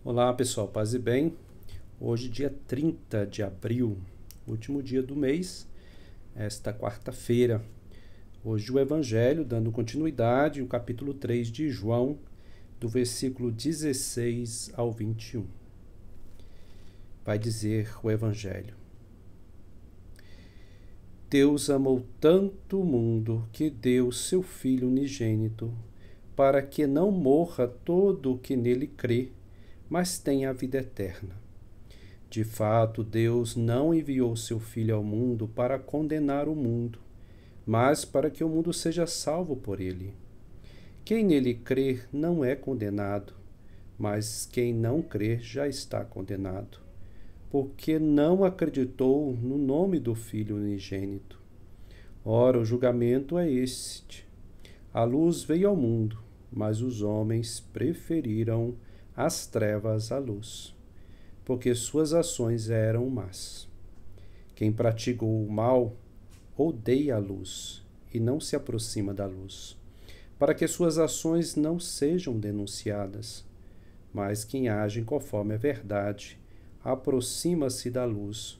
Olá pessoal, paz e bem. Hoje, dia 30 de abril, último dia do mês, esta quarta-feira. Hoje o Evangelho, dando continuidade, o capítulo 3 de João, do versículo 16 ao 21. Vai dizer o Evangelho: Deus amou tanto o mundo que deu seu Filho unigênito, para que não morra todo o que nele crê, mas tenha a vida eterna. De fato, Deus não enviou seu Filho ao mundo para condenar o mundo, mas para que o mundo seja salvo por ele. Quem nele crer não é condenado, mas quem não crer já está condenado, porque não acreditou no nome do Filho unigênito. Ora, o julgamento é este: a luz veio ao mundo, mas os homens preferiram as trevas à luz, porque suas ações eram más. Quem pratica o mal odeia a luz e não se aproxima da luz, para que suas ações não sejam denunciadas. Mas quem age conforme a verdade aproxima-se da luz,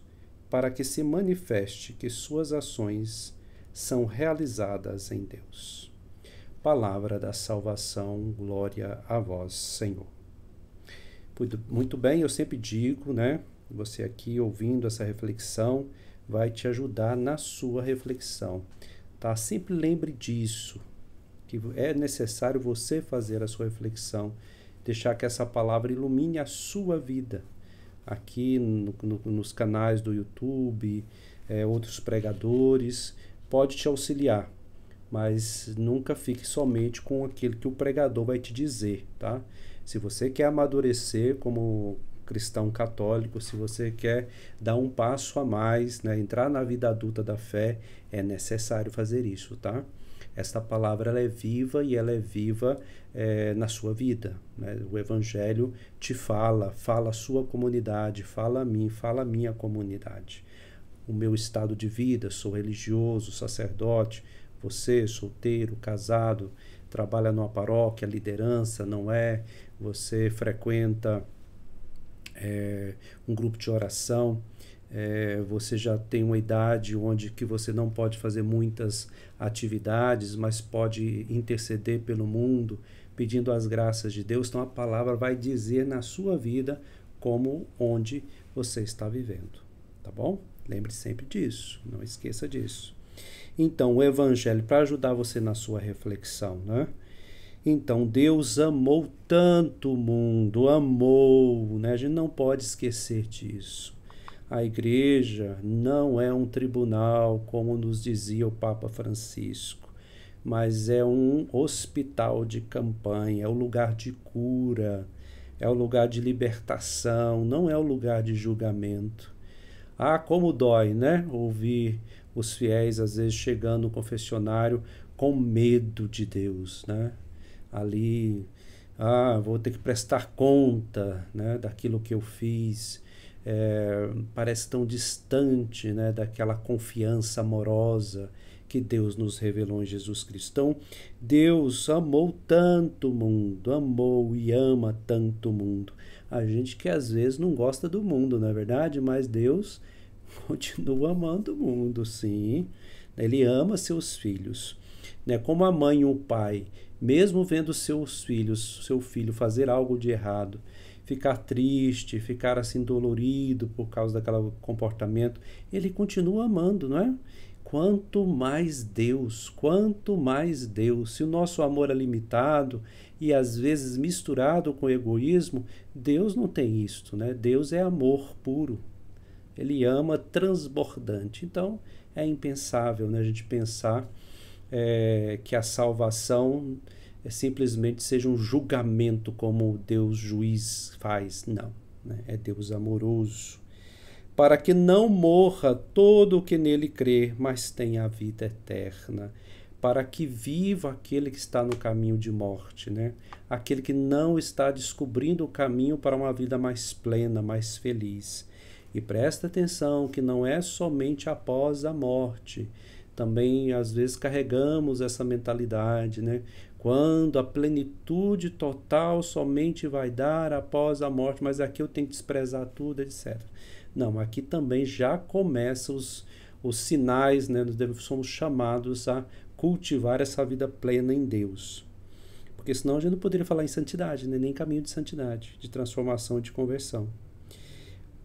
para que se manifeste que suas ações são realizadas em Deus. Palavra da salvação, glória a vós, Senhor. Muito bem, eu sempre digo, né? Você aqui ouvindo essa reflexão vai te ajudar na sua reflexão, tá? Sempre lembre disso, que é necessário você fazer a sua reflexão, deixar que essa palavra ilumine a sua vida. Aqui nos canais do YouTube, outros pregadores, pode te auxiliar, mas nunca fique somente com aquilo que o pregador vai te dizer, tá? Se você quer amadurecer como cristão católico, se você quer dar um passo a mais, né, entrar na vida adulta da fé, é necessário fazer isso, tá? Esta palavra ela é viva e ela é viva na sua vida, né? O Evangelho te fala a sua comunidade, fala a mim, fala a minha comunidade. O meu estado de vida, sou religioso, sacerdote, você, solteiro, casado, trabalha numa paróquia, liderança, não é? Você frequenta um grupo de oração, você já tem uma idade onde que você não pode fazer muitas atividades, mas pode interceder pelo mundo, pedindo as graças de Deus. Então a palavra vai dizer na sua vida como onde você está vivendo, tá bom? Lembre sempre disso, não esqueça disso. Então, o Evangelho, para ajudar você na sua reflexão, né? Então, Deus amou tanto o mundo, amou, né? A gente não pode esquecer disso. A igreja não é um tribunal, como nos dizia o Papa Francisco, mas é um hospital de campanha, é o lugar de cura, é o lugar de libertação, não é o lugar de julgamento. Ah, como dói, né? Ouvir os fiéis, às vezes, chegando no confessionário com medo de Deus, né? Ali, vou ter que prestar conta, né, daquilo que eu fiz. Parece tão distante, né, daquela confiança amorosa que Deus nos revelou em Jesus Cristo. Então, Deus amou tanto o mundo, amou e ama tanto o mundo. A gente que às vezes não gosta do mundo, não é verdade? Mas Deus continua amando o mundo, sim. Ele ama seus filhos, né? Como a mãe e o pai, mesmo vendo seu filho fazer algo de errado, ficar triste, ficar assim dolorido por causa daquele comportamento, ele continua amando, não é? Quanto mais Deus, se o nosso amor é limitado e às vezes misturado com egoísmo, Deus não tem isto, né? Deus é amor puro. Ele ama transbordante. Então, é impensável, né, a gente pensar que a salvação simplesmente seja um julgamento como Deus juiz faz. Não, né? É Deus amoroso. Para que não morra todo o que nele crê, mas tenha a vida eterna. Para que viva aquele que está no caminho de morte, né? Aquele que não está descobrindo o caminho para uma vida mais plena, mais feliz. E presta atenção que não é somente após a morte. Também, às vezes, carregamos essa mentalidade, né? quando a plenitude total somente vai dar após a morte, mas aqui eu tenho que desprezar tudo, etc. Não, aqui também já começam os sinais, né? Nós somos chamados a cultivar essa vida plena em Deus. Porque senão a gente não poderia falar em santidade, né? Nem caminho de santidade, de transformação, de conversão.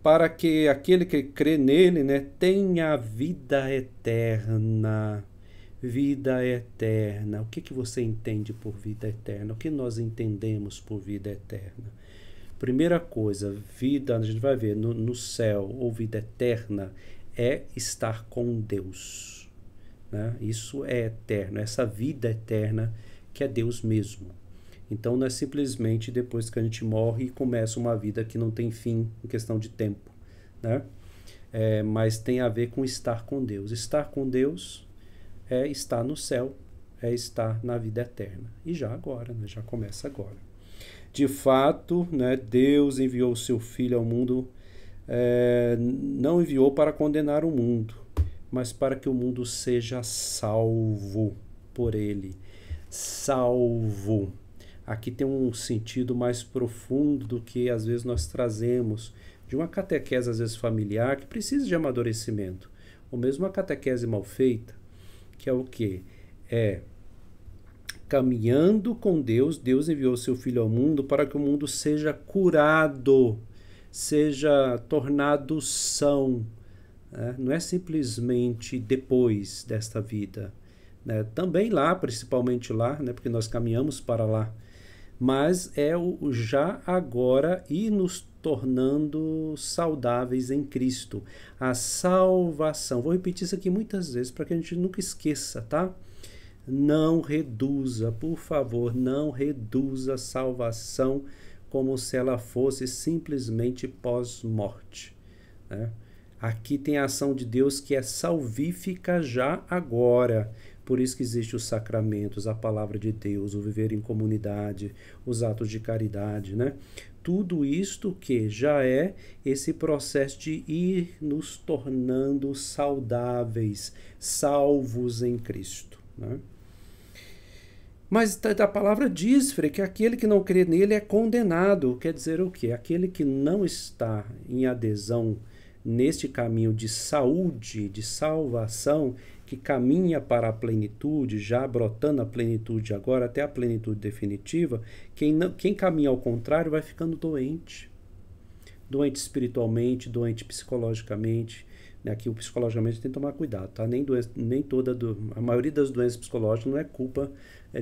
Para que aquele que crê nele, né, tenha vida eterna. Vida eterna. O que você entende por vida eterna? O que nós entendemos por vida eterna? Primeira coisa, vida, a gente vai ver no céu, ou vida eterna, é estar com Deus. Né? Isso é eterno, essa vida eterna que é Deus mesmo. Então não é simplesmente depois que a gente morre e começa uma vida que não tem fim em questão de tempo. Né? Mas tem a ver com estar com Deus. Estar com Deus é estar no céu, é estar na vida eterna. E já agora, né? Já começa agora. De fato, né, Deus enviou o seu Filho ao mundo, não enviou para condenar o mundo, mas para que o mundo seja salvo por ele. Salvo. Aqui tem um sentido mais profundo do que às vezes nós trazemos de uma catequese às vezes familiar que precisa de amadurecimento. Ou mesmo uma catequese mal feita, que é o quê? Caminhando com Deus, Deus enviou seu Filho ao mundo para que o mundo seja curado, seja tornado são. Né? Não é simplesmente depois desta vida. Né? Também lá, principalmente lá, né? Porque nós caminhamos para lá. Mas é o já agora e nos tornando saudáveis em Cristo. A salvação. Vou repetir isso aqui muitas vezes para que a gente nunca esqueça, tá? Não reduza, por favor, não reduza a salvação como se ela fosse simplesmente pós-morte. Né? Aqui tem a ação de Deus que é salvífica já agora. Por isso que existem os sacramentos, a palavra de Deus, o viver em comunidade, os atos de caridade, né? Tudo isto que já é esse processo de ir nos tornando saudáveis, salvos em Cristo, né? Mas a palavra diz, Frei, que aquele que não crê nele é condenado. Quer dizer o quê? Aquele que não está em adesão neste caminho de saúde, de salvação, que caminha para a plenitude, já brotando a plenitude agora, até a plenitude definitiva, quem caminha ao contrário vai ficando doente. Doente espiritualmente, doente psicologicamente. Aqui o psicologicamente tem que tomar cuidado, tá? A maioria das doenças psicológicas não é culpa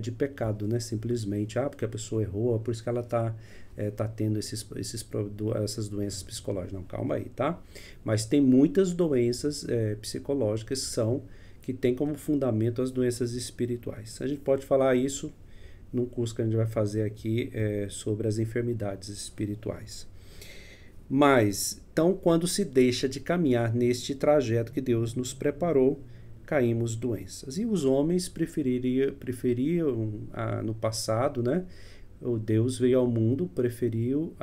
de pecado, né? Simplesmente, porque a pessoa errou, por isso que ela tá tendo essas doenças psicológicas. Não, calma aí, tá? Mas tem muitas doenças psicológicas que têm como fundamento as doenças espirituais. A gente pode falar isso num curso que a gente vai fazer aqui sobre as enfermidades espirituais. Mas, então, quando se deixa de caminhar neste trajeto que Deus nos preparou, caímos doenças. E os homens preferiam no passado, né? O Deus veio ao mundo, preferiu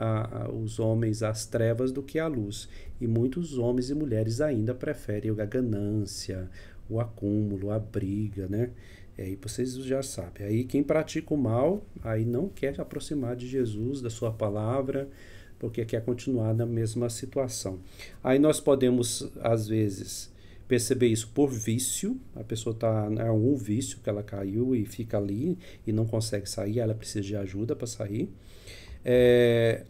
os homens às trevas do que à luz. E muitos homens e mulheres ainda preferem a ganância, o acúmulo, a briga, né? Aí vocês já sabem. Aí quem pratica o mal, aí não quer aproximar de Jesus, da sua palavra, porque quer continuar na mesma situação. Aí nós podemos, às vezes, perceber isso por vício. A pessoa está em algum vício que ela caiu e fica ali e não consegue sair, ela precisa de ajuda para sair.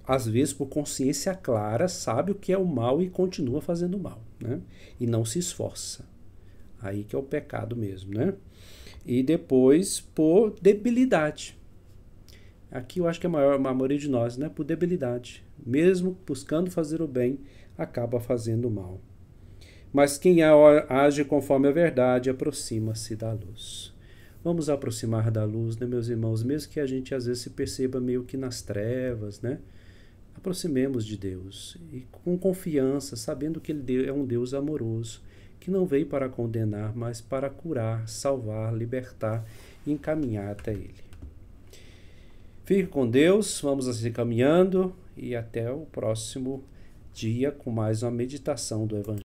Às vezes, por consciência clara, sabe o que é o mal e continua fazendo o mal, né? E não se esforça. Aí que é o pecado mesmo, né? E depois, por debilidade. Aqui eu acho que a maioria de nós, né? Por debilidade. Mesmo buscando fazer o bem, acaba fazendo o mal. Mas quem age conforme a verdade aproxima-se da luz. Vamos aproximar da luz, né, meus irmãos? Mesmo que a gente às vezes se perceba meio que nas trevas, né? Aproximemos de Deus e com confiança, sabendo que Ele é um Deus amoroso, que não veio para condenar, mas para curar, salvar, libertar e encaminhar até Ele. Fique com Deus, vamos assim caminhando e até o próximo dia com mais uma meditação do Evangelho.